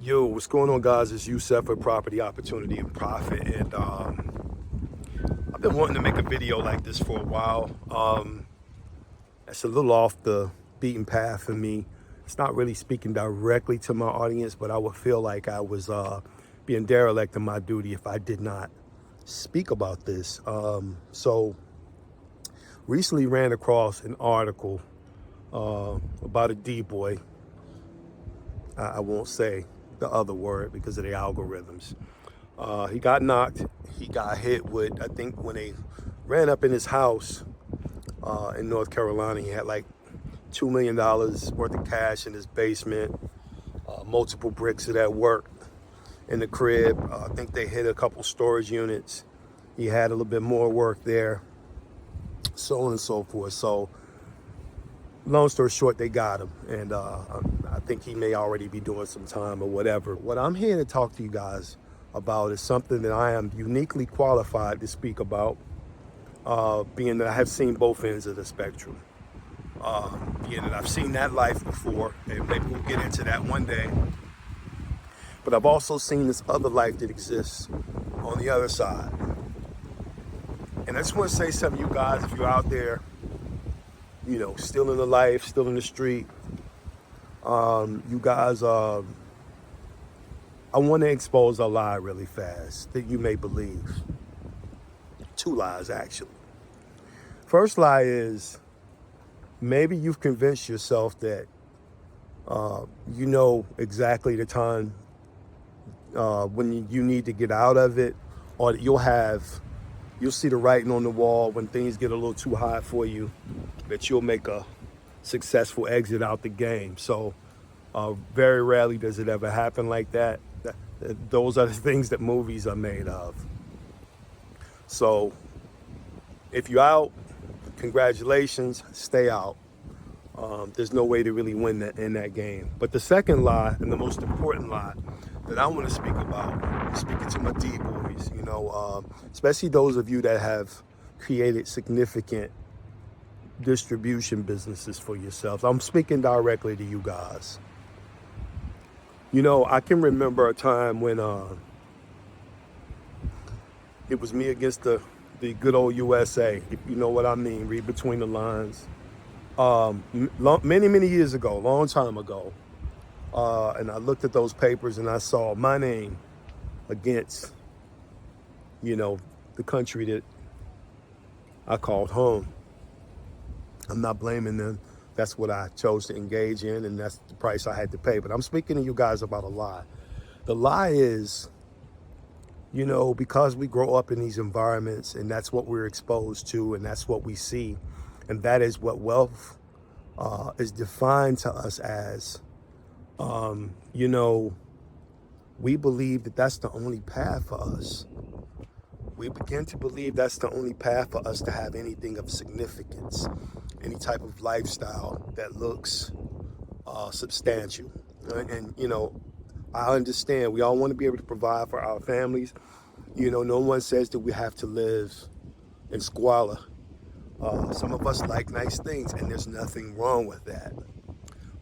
Yo, what's going on, guys? It's Youssef for Property Opportunity and Profit, and I've been wanting to make a video like this for a while. It's a little off the beaten path for me. It's not really speaking directly to my audience, but I would feel like I was being derelict in my duty if I did not speak about this. So recently ran across an article about a D-boy. I won't say the other word because of the algorithms. He got knocked. He got hit with, I think when they ran up in his house in North Carolina, he had like $2 million worth of cash in his basement, multiple bricks of that work in the crib. I think they hit a couple storage units. He had a little bit more work there, so on and so forth. So long story short, they got him, and I think he may already be doing some time or whatever. What I'm here to talk to you guys about is something that I am uniquely qualified to speak about, being that I have seen both ends of the spectrum. Being that I've seen that life before, and maybe we'll get into that one day. But I've also seen this other life that exists on the other side. And I just want to say something to you guys, if you're out there, you know, still in the life, still in the street. You guys, I want to expose a lie really fast that you may believe. Two lies, actually. First lie is maybe you've convinced yourself that you know exactly the time when you need to get out of it, or that you'll see the writing on the wall when things get a little too high for you, that you'll make a successful exit out the game. So very rarely does it ever happen like that. Those are the things that movies are made of. So if you're out, congratulations, stay out. There's no way to really win in that game. But the second lie, and the most important lie that I want to speak about, speaking to my D-boys, you know, especially those of you that have created significant distribution businesses for yourselves. I'm speaking directly to you guys. You know, I can remember a time when it was me against the good old USA, if you know what I mean. Read between the lines. Many years ago, long time ago, and I looked at those papers and I saw my name against, you know, the country that I called home. I'm not blaming them. That's what I chose to engage in, and that's the price I had to pay. But I'm speaking to you guys about a lie. The lie is, you know, because we grow up in these environments and that's what we're exposed to and that's what we see, and that is what wealth is defined to us as, you know, we believe that that's the only path for us. We begin to believe that's the only path for us to have anything of significance, any type of lifestyle that looks substantial. And, you know, I understand we all want to be able to provide for our families. You know, no one says that we have to live in squalor. Some of us like nice things, and there's nothing wrong with that.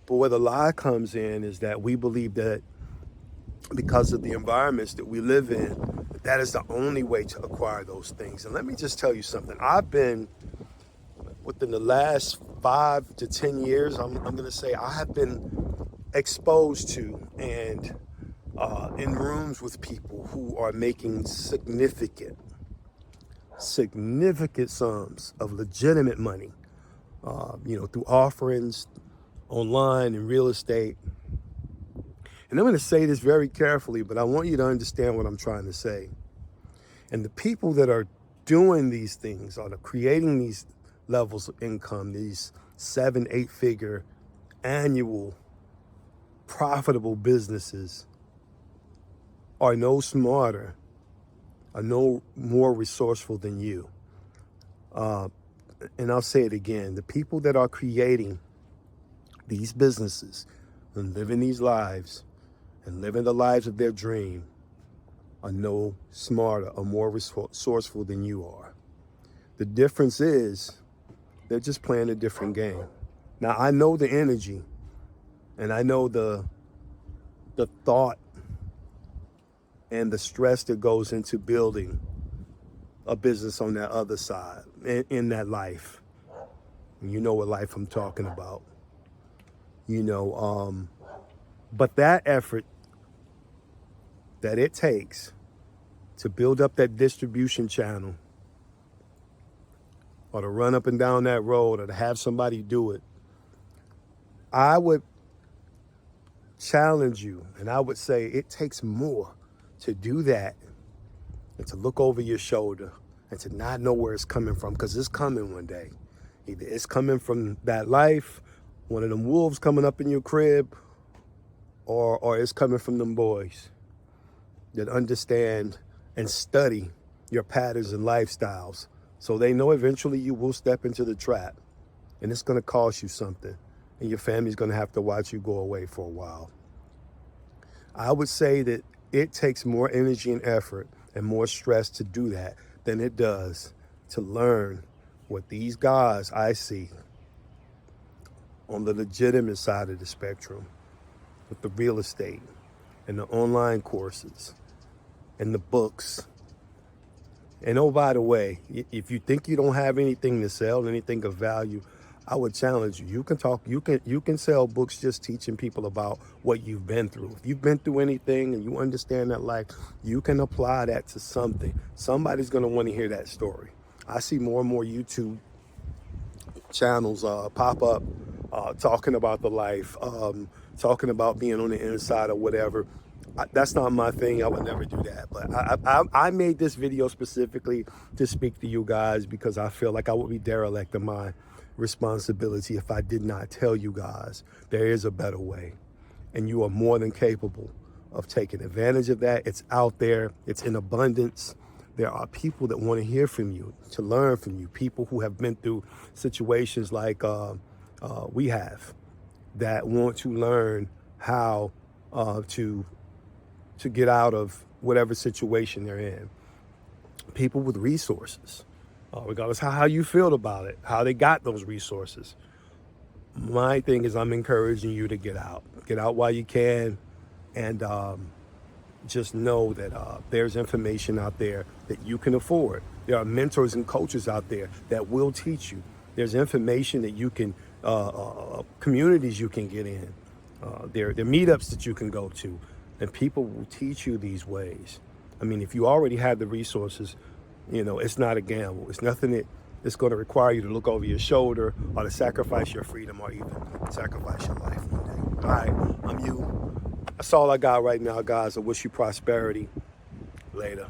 But where the lie comes in is that we believe that because of the environments that we live in, that is the only way to acquire those things. And let me just tell you something. I've been, within the last 5 to 10 years, I'm going to say I have been exposed to and in rooms with people who are making significant sums of legitimate money, you know, through offerings, online, and real estate. And I'm going to say this very carefully, but I want you to understand what I'm trying to say. And the people that are doing these things, are creating these levels of income, these 7-8 figure annual profitable businesses, are no smarter, are no more resourceful than you. And I'll say it again, the people that are creating these businesses and living these lives and living the lives of their dream are no smarter or more resourceful than you are. The difference is they're just playing a different game. Now, I know the energy, and I know the thought and the stress that goes into building a business on that other side, in that life. And you know what life I'm talking about. But that effort that it takes to build up that distribution channel, or to run up and down that road, or to have somebody do it, I would challenge you, and I would say it takes more to do that and to look over your shoulder and to not know where it's coming from, because it's coming one day. Either it's coming from that life, one of them wolves coming up in your crib, or it's coming from them boys that understand and study your patterns and lifestyles, so they know eventually you will step into the trap, and it's going to cost you something, and your family's going to have to watch you go away for a while. I would say that it takes more energy and effort and more stress to do that than it does to learn what these guys I see on the legitimate side of the spectrum, with the real estate and the online courses and the books. And oh, by the way, if you think you don't have anything to sell, anything of value, I would challenge you. You can sell books just teaching people about what you've been through. If you've been through anything and you understand that life, you can apply that to something. Somebody's going to want to hear that story. I see more and more YouTube channels pop up talking about the life, talking about being on the inside or whatever. That's not my thing. I would never do that. But I made this video specifically to speak to you guys, because I feel like I would be derelict in my responsibility if I did not tell you guys there is a better way, and you are more than capable of taking advantage of that. It's out there. It's in abundance. There are people that want to hear from you, to learn from you, people who have been through situations like we have, that want to learn how to get out of whatever situation they're in. People with resources, regardless how you feel about it, how they got those resources. My thing is, I'm encouraging you to get out while you can, and just know that there's information out there that you can afford. There are mentors and coaches out there that will teach you. There's information that you can, communities you can get in. There are meetups that you can go to, and people will teach you these ways. I mean, if you already have the resources, it's not a gamble. It's nothing that it's going to require you to look over your shoulder, or to sacrifice your freedom, or even sacrifice your life one day. All right, I'm you. That's all I got right now, guys. I wish you prosperity. Later.